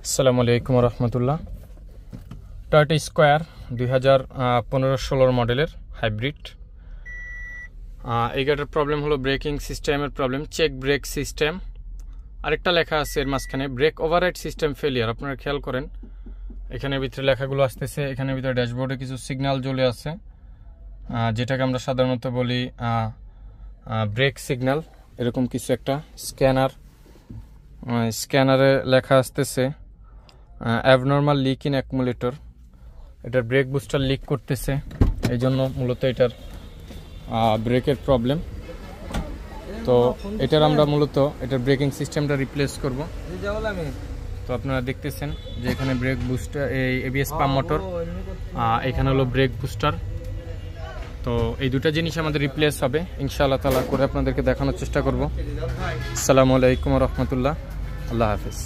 আসসালামু আলাইকুম রহমতুল্লাহ। Toyota square 2015-16 মডেলের হাইব্রিড। এই গাড়িটার প্রবলেম হলো ব্রেকিং সিস্টেমের প্রবলেম, চেক ব্রেক সিস্টেম। আরেকটা লেখা আছে এর মাঝখানে ব্রেক ওভাররাইড সিস্টেম ফেলিয়ার। আপনারা খেয়াল করেন এখানে ভিতরে লেখাগুলো আসতেছে, এখানে ভিতরে ড্যাশবোর্ডে কিছু সিগন্যাল জ্বলে আছে, যেটাকে আমরা সাধারণত বলি ব্রেক সিগন্যাল। এরকম কিছু একটা স্ক্যানারে লেখা আসতেছে অ্যাবনর্মাল লিক ইন অ্যাকুমুলেটর। এটার ব্রেক বুস্টার লিক করতেছে, এই জন্য মূলত এটার ব্রেকের প্রবলেম। তো এটার আমরা মূলত এটার ব্রেকিং সিস্টেমটা রিপ্লেস করব। তো আপনারা দেখতেছেন যে এখানে ব্রেক বুস্টার, এই এবিএস পাম্প মোটর, এখানে হলো ব্রেক বুস্টার। তো এই দুটা জিনিস আমাদের রিপ্লেস হবে ইনশাআল্লাহ তাআলা, করে আপনাদেরকে দেখানোর চেষ্টা করব। আসসালামু আলাইকুম রহমতুল্লাহ, আল্লাহ হাফেজ।